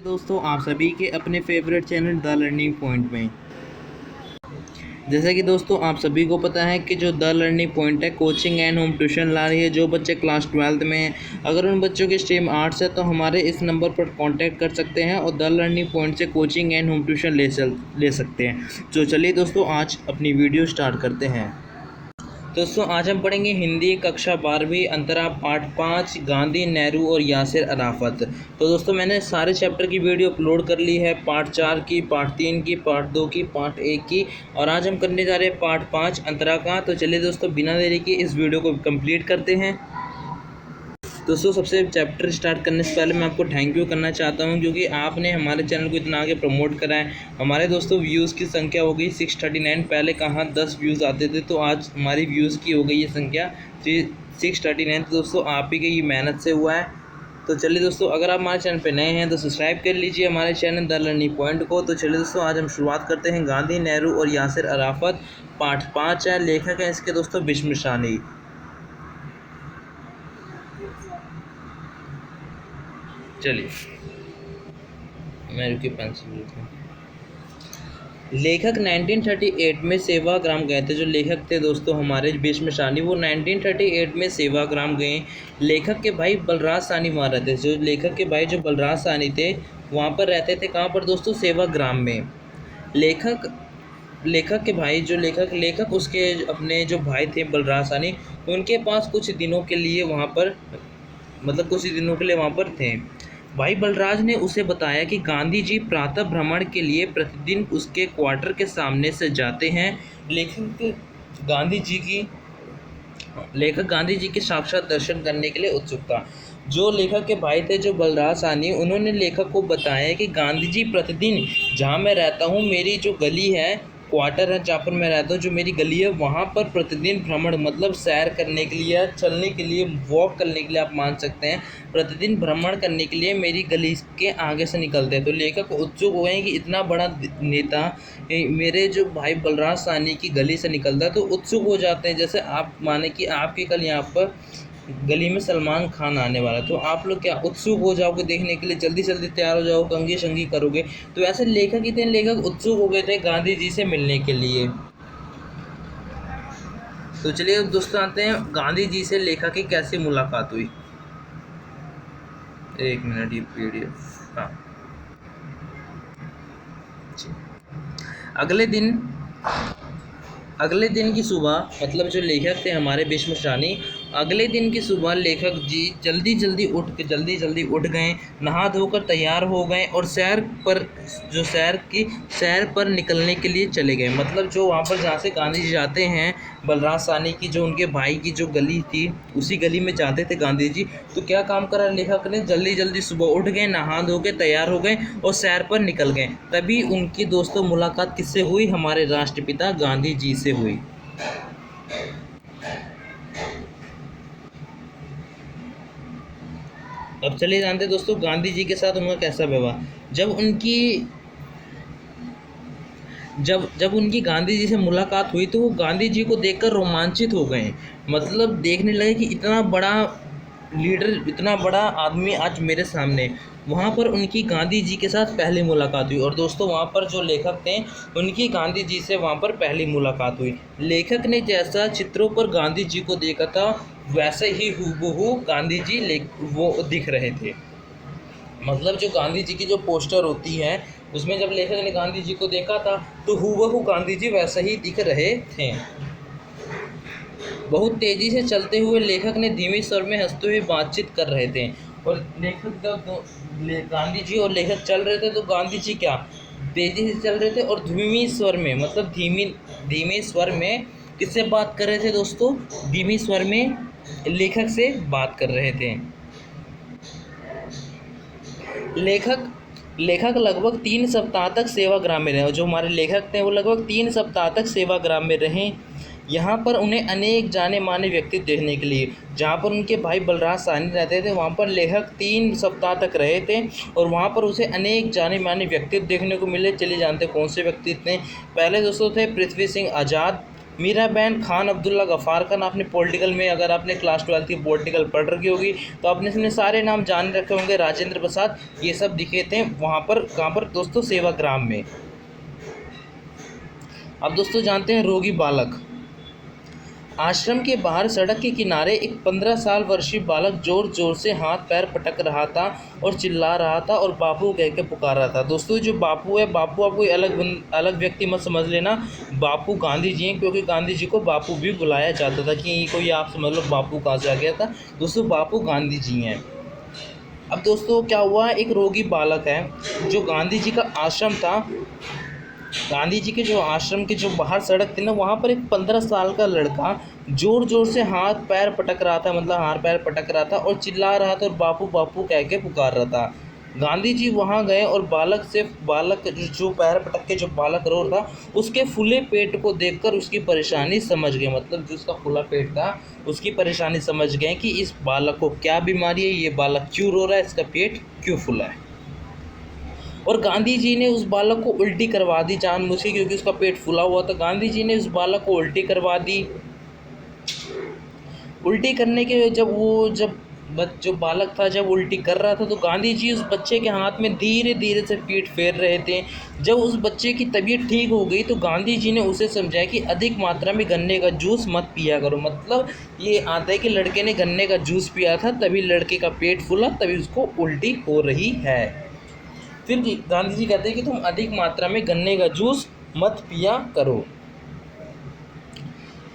दोस्तों आप सभी के अपने favourite channel the learning point में। जैसा कि दोस्तों आप सभी को पता है कि जो द लर्निंग पॉइंट है कोचिंग एंड होम ट्यूशन ला रही है। जो बच्चे क्लास 12th में हैं, अगर उन बच्चों की स्ट्रीम आर्ट्स है तो हमारे इस नंबर पर कांटेक्ट कर सकते हैं और द लर्निंग पॉइंट से कोचिंग एंड होम ट्यूशन ले सकते हैं। तो चलिए दोस्तों आज अपनी वीडियो स्टार्ट करते हैं। दोस्तों आज हम पढ़ेंगे हिंदी कक्षा 12वीं अंतरा पाठ 5 गांधी, नेहरू और यासिर अराफत। तो दोस्तों मैंने सारे चैप्टर की वीडियो अपलोड कर ली है, पार्ट 4 की, पार्ट 3 की, पार्ट 2 की, पार्ट 1 की, और आज हम करने जा रहे हैं पार्ट 5 अंतरा का। तो चलिए दोस्तों बिना देरी के इस वीडियो को कंप्लीट करते हैं। दोस्तों सबसे चैप्टर स्टार्ट करने से पहले मैं आपको थैंक यू करना चाहता हूं, क्योंकि आपने हमारे चैनल को इतना आगे प्रमोट करा है। हमारे दोस्तों व्यूज़ की संख्या हो गई 639। पहले कहाँ 10 व्यूज़ आते थे, तो आज हमारी व्यूज़ की हो गई ये संख्या 639। तो दोस्तों आप ही की मेहनत से हुआ है। तो चलिए दोस्तों अगर आप हमारे चैनल पर नए हैं तो सब्सक्राइब कर लीजिए हमारे चैनल द लर्निंग पॉइंट को। तो चलिए दोस्तों आज हम शुरुआत करते हैं। गांधी, नेहरू और यासिर अराफत पाठ 5 है। लेखक है इसके दोस्तों बिस्म सानी। चलिए मैं रुकी पेंसिल लेता हूँ। लेखक 1938 में सेवाग्राम गए थे। जो लेखक थे दोस्तों हमारे बिस्म सानी, वो 1938 में सेवाग्राम गए। लेखक के भाई बलराज सानी वहाँ रहते थे। जो लेखक के भाई जो बलराज सानी थे वहाँ पर रहते थे। कहाँ पर दोस्तों? सेवाग्राम में। लेखक के भाई जो लेखक उसके अपने जो भाई थे बलराज सानी, उनके पास कुछ दिनों के लिए वहाँ पर थे। भाई बलराज ने उसे बताया कि गांधी जी प्रातः भ्रमण के लिए प्रतिदिन उसके क्वार्टर के सामने से जाते हैं। लेखक गांधी जी के साक्षात दर्शन करने के लिए उत्सुक था। जो लेखक के भाई थे जो बलराज सानी, उन्होंने लेखक को बताया कि गांधी जी प्रतिदिन जहाँ मैं रहता हूँ, मेरी जो गली है, क्वार्टर है जहाँ पर मैं रहता हूँ, जो मेरी गली है, वहाँ पर प्रतिदिन भ्रमण मतलब सैर करने के लिए, चलने के लिए, वॉक करने के लिए आप मान सकते हैं, प्रतिदिन भ्रमण करने के लिए मेरी गली के आगे से निकलते हैं। तो लेखक उत्सुक हो गए कि इतना बड़ा नेता मेरे जो भाई बलराज सानी की गली से निकलता है, तो उत्सुक हो जाते हैं। जैसे आप माने कि आपके कल यहाँ पर गली में सलमान खान आने वाला, तो आप लोग क्या उत्सुक हो जाओगे देखने के लिए, जल्दी जल्दी तैयार हो जाओ, कंघी शंघी करोगे। तो ऐसे लेखक ही थे, लेखक उत्सुक हो गए थे गांधी जी से मिलने के लिए। तो चलिए दोस्तों आते हैं गांधी जी से लेखक की कैसे मुलाकात हुई। एक मिनट, ये पीडीएफ। हाँ, अगले दिन की सुबह, मतलब जो लेखक थे हमारे बिस्म सानी, अगले दिन की सुबह लेखक जी जल्दी जल्दी उठ गए, नहा धोकर तैयार हो गए और सैर पर निकलने के लिए चले गए। मतलब जो वहाँ पर जहाँ से गांधी जी जाते हैं, बलराज सानी की जो उनके भाई की जो गली थी, उसी गली में जाते थे गांधी जी। तो क्या काम करा लेखक ने? जल्दी जल्दी सुबह उठ गए, नहा धो के तैयार हो गए और सैर पर निकल गए। तभी उनकी दोस्तों मुलाकात किससे हुई? हमारे राष्ट्रपिता गांधी जी से हुई। अब चलिए जानते दोस्तों गांधी जी के साथ उनका कैसा व्यवहार। जब उनकी गांधी जी से मुलाकात हुई तो वो गांधी जी को देखकर रोमांचित हो गए। मतलब देखने लगे कि इतना बड़ा लीडर, इतना बड़ा आदमी आज मेरे सामने। वहाँ पर उनकी गांधी जी के साथ पहली मुलाकात हुई। और दोस्तों वहाँ पर जो लेखक थे उनकी गांधी जी से वहाँ पर पहली मुलाकात हुई। लेखक ने जैसा चित्रों पर गांधी जी को देखा था, वैसे ही हूबहू गांधी जी वो दिख रहे थे। मतलब जो गांधी जी की जो पोस्टर होती है, उसमें जब लेखक ने गांधी जी को देखा था तो हूबहू गांधी जी वैसे ही दिख रहे थे। बहुत तेजी से चलते हुए लेखक ने धीमे स्वर में हंसते हुए बातचीत कर रहे थे। और लेखक जब गांधी जी और लेखक चल रहे थे तो गांधी जी क्या तेजी से चल रहे थे और धीमी स्वर में, मतलब धीमे स्वर में किससे बात कर रहे थे दोस्तों? धीमी स्वर में लेखक से बात कर रहे थे। लेखक लगभग 3 सप्ताह तक सेवाग्राम में रहे। जो हमारे लेखक थे वो लगभग 3 सप्ताह तक सेवाग्राम में रहे। यहाँ पर उन्हें अनेक जाने माने व्यक्ति देखने के लिए, जहाँ पर उनके भाई बलराज सानी रहते थे, वहाँ पर लेखक 3 सप्ताह तक रहे थे और वहाँ पर उसे अनेक जाने माने व्यक्ति देखने को मिले। चलिए जानते कौन से व्यक्ति थे। पहले दोस्तों थे पृथ्वी सिंह आज़ाद, मीराबेन खान अब्दुल्ला गफ़ार खान। आपने पॉलिटिकल में, अगर आपने क्लास 12 की पॉलिटिकल पढ़ रखी होगी तो आपने इसमें सारे नाम जान रखे होंगे। राजेंद्र प्रसाद, ये सब दिखे थे वहाँ पर, कहाँ पर दोस्तों, सेवाग्राम में। अब दोस्तों जानते हैं रोगी बालक। आश्रम के बाहर सड़क के किनारे एक 15 साल वर्षीय बालक जोर जोर से हाथ पैर पटक रहा था और चिल्ला रहा था और बापू कह के पुकार रहा था। दोस्तों जो बापू है, बापू आप कोई अलग व्यक्ति मत समझ लेना, बापू गांधी जी हैं, क्योंकि गांधी जी को बापू भी बुलाया जाता था, कि कोई आप समझ लो बापू कहाँ से आ गया था। दोस्तों बापू गांधी जी हैं। अब दोस्तों क्या हुआ, एक रोगी बालक है जो गांधी जी का आश्रम था, गांधी जी के जो आश्रम के जो बाहर सड़क थी ना, वहाँ पर एक 15 साल का लड़का जोर जोर से हाथ पैर पटक रहा था, मतलब हाथ पैर पटक रहा था और चिल्ला रहा था और बापू बापू कह के पुकार रहा था। गांधी जी वहाँ गए और बालक जो पैर पटक के जो बालक रो रहा था, उसके फूले पेट को देखकर उसकी परेशानी समझ गए, मतलब जो उसका फूला पेट था उसकी परेशानी समझ गए कि इस बालक को क्या बीमारी है, ये बालक क्यों रो रहा है, इसका पेट क्यों फूला है। और गांधी जी ने उस बालक को उल्टी करवा दी जानबूझ के, क्योंकि उसका पेट फूला हुआ था। गांधी जी ने उस बालक को उल्टी करवा दी। उल्टी करने के जब जो बालक था जब उल्टी कर रहा था, तो गांधी जी उस बच्चे के हाथ में धीरे धीरे से पीठ फेर रहे थे। जब उस बच्चे की तबीयत ठीक हो गई तो गांधी जी ने उसे समझाया कि अधिक मात्रा में गन्ने का जूस मत पिया करो। मतलब ये आता है कि लड़के ने गन्ने का जूस पिया था, तभी लड़के का पेट फूला, तभी उसको उल्टी हो रही है। फिर गांधी जी कहते हैं कि तुम अधिक मात्रा में गन्ने का जूस मत पिया करो,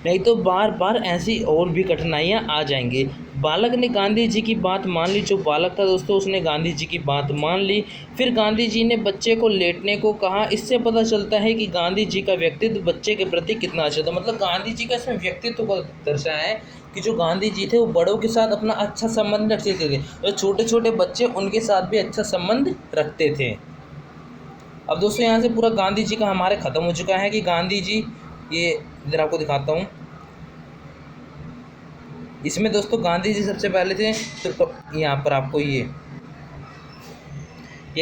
नहीं तो बार बार ऐसी और भी कठिनाइयाँ आ जाएंगी। बालक ने गांधी जी की बात मान ली। जो बालक था दोस्तों, उसने गांधी जी की बात मान ली। फिर गांधी जी ने बच्चे को लेटने को कहा। इससे पता चलता है कि गांधी जी का व्यक्तित्व बच्चे के प्रति कितना अच्छा था। मतलब गांधी जी का इसमें व्यक्तित्व को दर्शाया है कि जो गांधी जी थे वो बड़ों के साथ अपना अच्छा संबंध रखते थे और छोटे छोटे बच्चे उनके साथ भी अच्छा संबंध रखते थे। अब दोस्तों यहाँ से पूरा गांधी जी का हमारे ख़त्म हो चुका है कि गांधी जी, ये इधर आपको दिखाता हूँ। इसमें दोस्तों गांधी जी सबसे पहले थे, तो यहाँ पर आपको ये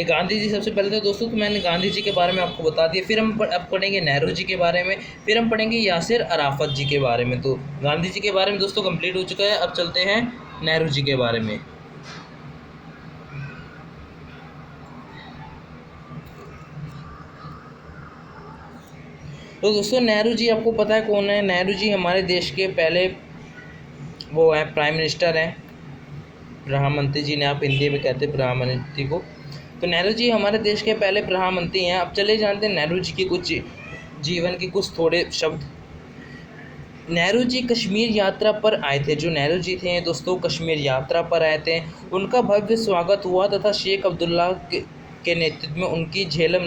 गांधी जी सबसे पहले थे दोस्तों। तो मैंने गांधी जी के बारे में आपको बता दिया। फिर हम अब पढ़ेंगे नेहरू जी के बारे में, फिर हम पढ़ेंगे यासिर अराफत जी के बारे में। तो गांधी जी के बारे में दोस्तों कंप्लीट हो चुका है। अब चलते हैं नेहरू जी के बारे में। तो दोस्तों नेहरू जी आपको पता है कौन है। नेहरू जी हमारे देश के पहले वो है प्राइम मिनिस्टर हैं, प्रधानमंत्री जी ने आप हिंदी में कहते हैं प्रधानमंत्री को। तो नेहरू जी हमारे देश के पहले प्रधानमंत्री हैं। अब चले जानते हैं नेहरू जी की कुछ जीवन के कुछ थोड़े शब्द। नेहरू जी कश्मीर यात्रा पर आए थे। जो नेहरू जी थे दोस्तों कश्मीर यात्रा पर आए थे। उनका भव्य स्वागत हुआ तथा शेख अब्दुल्ला के नेतृत्व में उनकी झेलम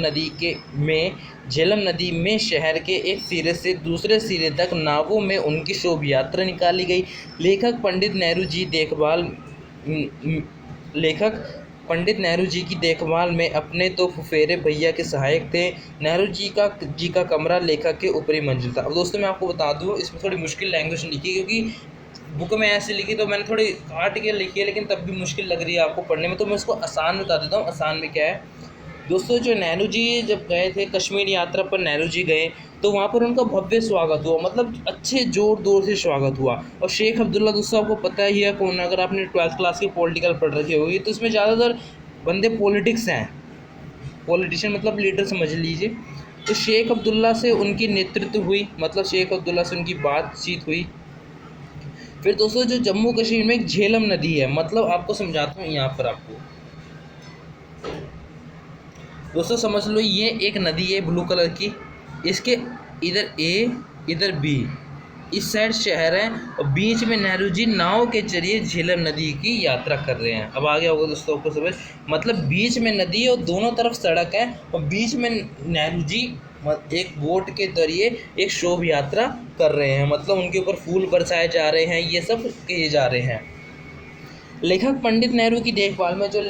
नदी में शहर के एक सिरे से दूसरे सिरे तक नावों में उनकी शोभा यात्रा निकाली गई। लेखक पंडित नेहरू जी की देखभाल में अपने तो फुफेरे भैया के सहायक थे। नेहरू जी का कमरा लेखक के ऊपरी मंजिल था। अब दोस्तों मैं आपको बता दूं, इसमें थोड़ी मुश्किल लैंग्वेज लिखी, क्योंकि बुक में ऐसे लिखी तो मैंने थोड़ी काट के लिखी है, लेकिन तब भी मुश्किल लग रही है आपको पढ़ने में, तो मैं उसको आसान बता देता हूँ। आसान में क्या है दोस्तों, जो नेहरू जी जब गए थे कश्मीर यात्रा पर, नेहरू जी गए तो वहाँ पर उनका भव्य स्वागत हुआ, मतलब अच्छे जोर से स्वागत हुआ। और शेख अब्दुल्ला दोस्तों आपको पता ही है कौन, अगर आपने 12th क्लास की पॉलिटिकल पढ़ रखी होगी तो इसमें ज़्यादातर बंदे पॉलिटिक्स हैं, पॉलिटिशियन मतलब लीडर समझ लीजिए। तो शेख अब्दुल्ला से उनकी नेतृत्व हुई, मतलब शेख अब्दुल्ला से उनकी बातचीत हुई। फिर दोस्तों जो जम्मू कश्मीर में एक झेलम नदी है, मतलब आपको समझाता हूँ यहाँ पर आपको दोस्तों समझ लो, ये एक नदी है ब्लू कलर की, इसके इधर ए इधर बी, इस साइड शहर है और बीच में नेहरू जी नाव के जरिए झेलम नदी की यात्रा कर रहे हैं। अब आ गया होगा दोस्तों आपको समझ, मतलब बीच में नदी है और दोनों तरफ सड़क है और बीच में नेहरू जी एक बोट के जरिए एक शोभा यात्रा कर रहे हैं, मतलब उनके ऊपर फूल बरसाए जा रहे हैं, ये सब किए जा रहे हैं। लेखक पंडित नेहरू की देखभाल में, जो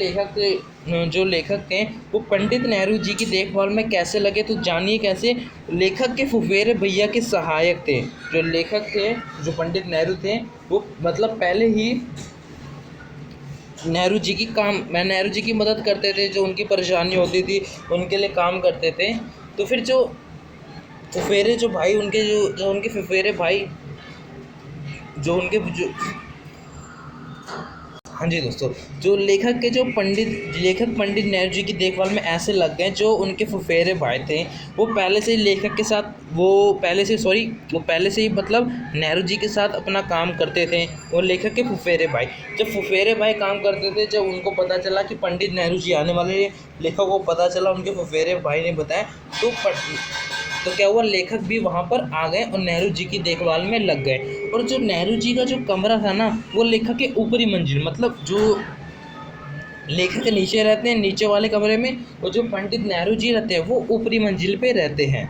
लेखक थे वो पंडित नेहरू जी की देखभाल में कैसे लगे, तो जानिए कैसे। लेखक के फुफेरे भैया के सहायक थे। जो लेखक थे, जो पंडित नेहरू थे, वो मतलब पहले ही नेहरू जी की मदद करते थे, जो उनकी परेशानी होती थी उनके लिए काम करते थे। तो फिर जो फुफेरे जो भाई उनके जो उनके फुफेरे भाई जो उनके जो हाँ जी दोस्तों, जो लेखक के जो पंडित नेहरू जी की देखभाल में ऐसे लग गए, जो उनके फुफेरे भाई थे वो पहले से ही लेखक के साथ वो पहले से ही मतलब नेहरू जी के साथ अपना काम करते थे। और लेखक के फुफेरे भाई, जब फुफेरे भाई काम करते थे, जब उनको पता चला कि पंडित नेहरू जी आने वाले हैं, लेखक को पता चला, उनके फुफेरे भाई ने बताया, तो क्या हुआ, लेखक भी वहाँ पर आ गए और नेहरू जी की देखभाल में लग गए। और जो नेहरू जी का जो कमरा था ना, वो लेखक के ऊपरी मंजिल, मतलब जो लेखक के नीचे रहते हैं नीचे वाले कमरे में, और जो पंडित नेहरू जी रहते हैं वो ऊपरी मंजिल पे रहते हैं।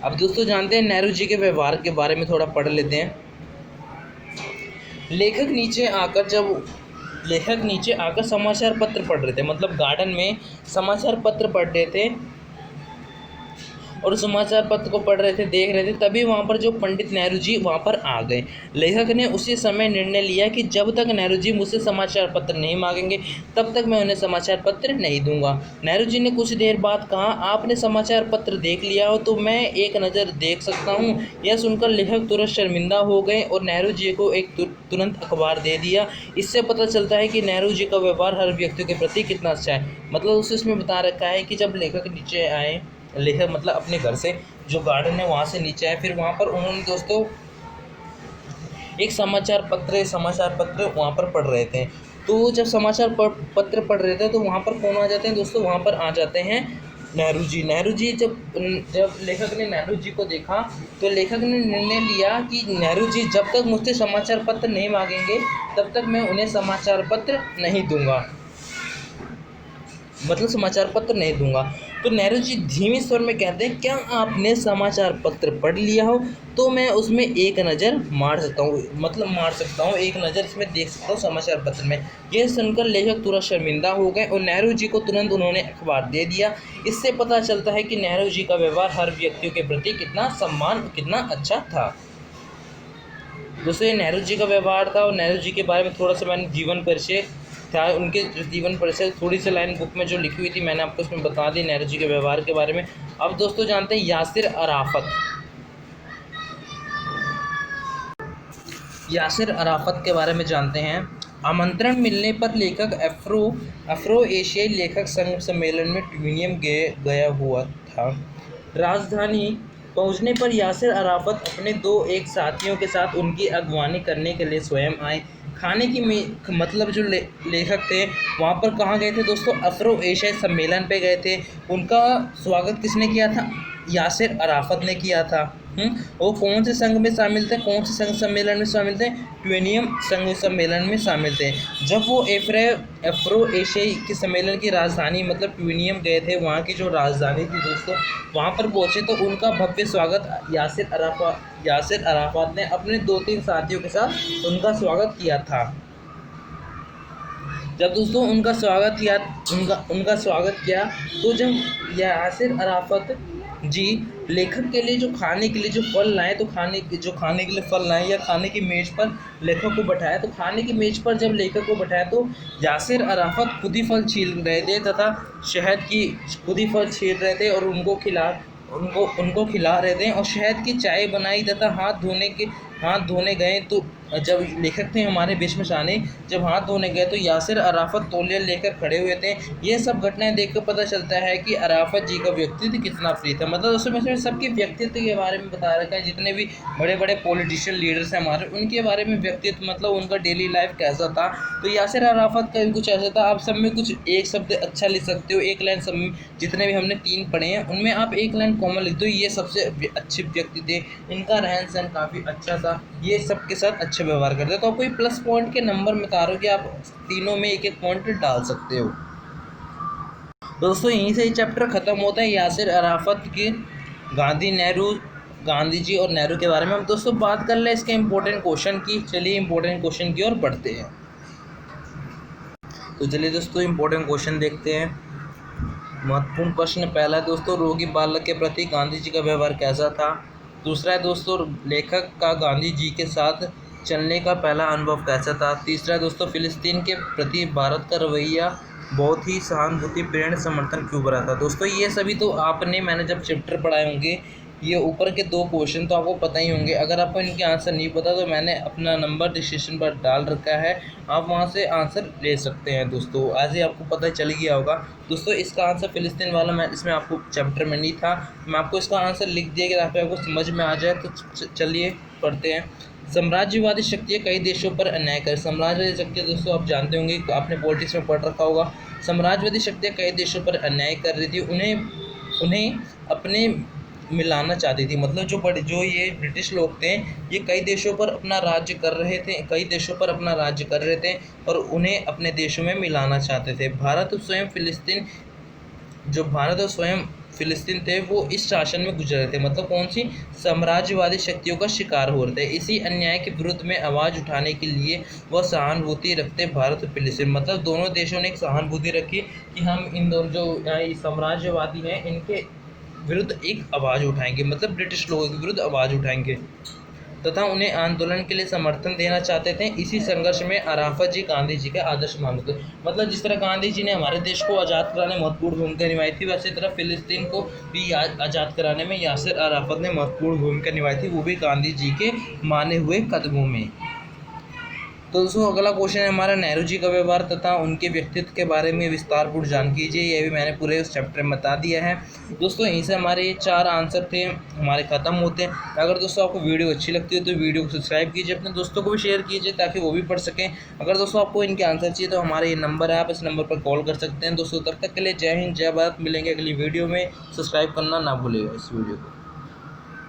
अब दोस्तों जानते हैं नेहरू जी के व्यवहार के बारे में थोड़ा पढ़ लेते हैं। लेखक नीचे आकर समाचार पत्र पढ़ रहे थे, मतलब गार्डन में समाचार पत्र पढ़ रहे थे, और समाचार पत्र को पढ़ रहे थे, देख रहे थे, तभी वहाँ पर जो पंडित नेहरू जी वहाँ पर आ गए। लेखक ने उसी समय निर्णय लिया कि जब तक नेहरू जी मुझसे समाचार पत्र नहीं मांगेंगे, तब तक मैं उन्हें समाचार पत्र नहीं दूंगा। नेहरू जी ने कुछ देर बाद कहा, आपने समाचार पत्र देख लिया हो तो मैं एक नज़र देख सकता हूँ। यह सुनकर लेखक तुरंत शर्मिंदा हो गए और नेहरू जी को एक तुरंत अखबार दे दिया। इससे पता चलता है कि नेहरू जी का व्यवहार हर व्यक्ति के प्रति कितना अच्छा है। मतलब उसमें बता रखा है कि जब लेखक नीचे आए, लेखक मतलब अपने घर से जो गार्डन है वहाँ से नीचे आए, फिर वहाँ पर उन्होंने दोस्तों एक समाचार पत्र वहाँ पर पढ़ रहे थे। तो जब समाचार पत्र पढ़ रहे थे तो वहाँ पर कौन आ जाते हैं दोस्तों, वहाँ पर आ जाते हैं नेहरू जी। जब लेखक ने नेहरू जी को देखा, तो लेखक ने निर्णय लिया कि नेहरू जी जब तक मुझसे समाचार पत्र नहीं मांगेंगे, तब तक मैं उन्हें समाचार पत्र नहीं दूंगा, मतलब समाचार पत्र नहीं दूंगा। तो नेहरू जी धीमे स्वर में कहते हैं, क्या आपने समाचार पत्र पढ़ लिया हो तो मैं उसमें एक नज़र मार सकता हूँ, एक नज़र इसमें देख सकता हूँ समाचार पत्र में। यह सुनकर लेखक तुरंत शर्मिंदा हो गए और नेहरू जी को तुरंत उन्होंने अखबार दे दिया। इससे पता चलता है कि नेहरू जी का व्यवहार हर व्यक्तियों के प्रति कितना अच्छा था। दोस्तों ये नेहरू जी का व्यवहार था, और नेहरू जी के बारे में थोड़ा सा मैंने जीवन परिचय था, उनके जीवन परिचय थोड़ी सी लाइन बुक में जो लिखी हुई थी मैंने आपको उसमें बता दी नेहरू जी के व्यवहार के बारे में। अब दोस्तों जानते हैं यासिर अराफत के बारे में जानते हैं। आमंत्रण मिलने पर लेखक अफ्रो एशियाई लेखक संघ सम्मेलन में ट्यूनियम गया हुआ था। राजधानी पहुंचने पर यासिर अराफत अपने एक साथियों के साथ उनकी अगवानी करने के लिए स्वयं आए। खाने की मतलब जो लेखक थे वहाँ पर कहाँ गए थे दोस्तों, अफ्रो एशियाई सम्मेलन पे गए थे। उनका स्वागत किसने किया था, यासिर अराफत ने किया था। वो कौन से संघ में शामिल थे, कौन से संघ सम्मेलन में शामिल थे, ट्यूनियम संघ सम्मेलन में शामिल थे। जब वो अफ्रो एशियाई के सम्मेलन की राजधानी मतलब ट्यूनियम गए थे, वहाँ की जो राजधानी थी दोस्तों, वहाँ पर पहुँचे तो उनका भव्य स्वागत यासिर अराफत ने अपने 2-3 साथियों के साथ उनका स्वागत किया था। जब दोस्तों उनका स्वागत किया तो जब यासिर अराफत जी लेखक के लिए जो खाने के लिए जो फल लाए, तो खाने के लिए फल लाए या खाने की मेज़ पर लेखक को बैठाया, तो खाने की मेज़ पर जब लेखक को बैठाया तो यासिर अराफत खुद ही फल छील रहे थे तथा शहद की खुद ही फल छील रहे थे और उनको खिला रहे थे, और शहद की चाय बनाई तथा हाथ धोने गए। तो जब लेखक थे हमारे बीच में शाने, जब हाथ धोने गए तो यासिर अराफत तौलिया लेकर खड़े हुए थे। ये सब घटनाएं देखकर पता चलता है कि अराफत जी का व्यक्तित्व कितना फ्री था। मतलब उसमें सबके व्यक्तित्व के बारे में बता रखा है, जितने भी बड़े बड़े पॉलिटिशियन लीडर्स हैं हमारे, उनके बारे में व्यक्तित्व मतलब उनका डेली लाइफ कैसा था। तो यासिर अराफत का भी कुछ ऐसा था। आप सब में कुछ एक शब्द अच्छा लिख सकते हो, एक लाइन सब में, जितने भी हमने 3 पढ़े हैं उनमें आप एक लाइन कॉमन लिख दो, ये सबसे अच्छे व्यक्ति थे, इनका रहन सहन काफ़ी अच्छा था, ये सबके साथ अच्छा व्यवहार करते। तो कोई प्लस पॉइंट के नंबर में बता रहा हूँ कि आप तीनों में एक पॉइंट डाल सकते हो। दोस्तों यहीं से ये चैप्टर ख़त्म होता है यासिर अराफत के गांधी जी और नेहरू के बारे में। हम दोस्तों बात कर लें इसके इम्पोर्टेंट क्वेश्चन की। चलिए इम्पोर्टेंट क्वेश्चन की ओर बढ़ते हैं। तो चलिए दोस्तों इम्पोर्टेंट क्वेश्चन देखते हैं। महत्वपूर्ण प्रश्न पहला है दोस्तों, रोगी बालक के प्रति गांधी जी का व्यवहार कैसा था। दूसरा है दोस्तों, लेखक का गांधी जी के साथ चलने का पहला अनुभव कैसा था। तीसरा दोस्तों, फ़िलिस्तीन के प्रति भारत का रवैया बहुत ही सहानुभूति प्रेरण समर्थन क्यों भरा था। दोस्तों ये सभी तो आपने मैंने जब चैप्टर पढ़ाए होंगे, ये ऊपर के 2 क्वेश्चन तो आपको पता ही होंगे। अगर आपको इनके आंसर नहीं पता तो मैंने अपना नंबर डिस्क्रिप्शन पर डाल रखा है, आप वहां से आंसर ले सकते हैं। दोस्तों आज ही आपको पता चल गया होगा। दोस्तों इसका आंसर फ़िलिस्तीन वाला मैं इसमें आपको चैप्टर में नहीं था, मैं आपको इसका आंसर लिख दिया कि ताकि आपको समझ में आ जाए। तो चलिए पढ़ते हैं। साम्राज्यवादी शक्तियाँ कई देशों पर अन्याय कर। साम्राज्यवादी शक्तियाँ दोस्तों आप जानते होंगे, आपने पॉलिटिक्स में पढ़ रखा होगा। साम्राज्यवादी शक्तियाँ कई देशों पर अन्याय कर रही थी, उन्हें अपने मिलाना चाहती थी। मतलब जो ये ब्रिटिश लोग थे, ये कई देशों पर अपना राज्य कर रहे थे, कई देशों पर अपना राज्य कर रहे थे और उन्हें अपने देशों में मिलाना चाहते थे। भारत और स्वयं फ़िलिस्तीन थे, वो इस शासन में गुजर रहे थे। मतलब कौन सी, साम्राज्यवादी शक्तियों का शिकार हो रहे थे। इसी अन्याय के विरुद्ध में आवाज़ उठाने के लिए वह सहानुभूति रखते भारत और फ़िलिस्तीन। मतलब दोनों देशों ने एक सहानुभूति रखी कि हम इन दोनों जो साम्राज्यवादी हैं इनके विरुद्ध एक आवाज़ उठाएंगे, मतलब ब्रिटिश लोगों के विरुद्ध आवाज़ उठाएंगे तथा उन्हें आंदोलन के लिए समर्थन देना चाहते थे। इसी संघर्ष में अराफत जी गांधी जी के आदर्श मानते थे। मतलब जिस तरह गांधी जी ने हमारे देश को आज़ाद कराने में महत्वपूर्ण भूमिका निभाई थी, वैसे तरह फ़िलिस्तीन को भी आज़ाद कराने में यासिर अराफत ने महत्वपूर्ण भूमिका निभाई थी, वो भी गांधी जी के माने हुए कदमों में। तो दोस्तों अगला क्वेश्चन है हमारा, नेहरू जी का व्यवहार तथा उनके व्यक्तित्व के बारे में विस्तारपूर्ण जान कीजिए। ये भी मैंने पूरे उस चैप्टर में बता दिया है। दोस्तों यहीं से हमारे 4 आंसर थे हमारे ख़त्म होते हैं। अगर दोस्तों आपको वीडियो अच्छी लगती है तो वीडियो को सब्सक्राइब कीजिए, अपने दोस्तों को भी शेयर कीजिए ताकि वो भी पढ़ सकें। अगर दोस्तों आपको इनके आंसर चाहिए तो हमारा ये नंबर है, आप इस नंबर पर कॉल कर सकते हैं। दोस्तों तब तक के लिए जय हिंद, जय भारत। मिलेंगे अगली वीडियो में। सब्सक्राइब करना ना भूलिएगा इस वीडियो को।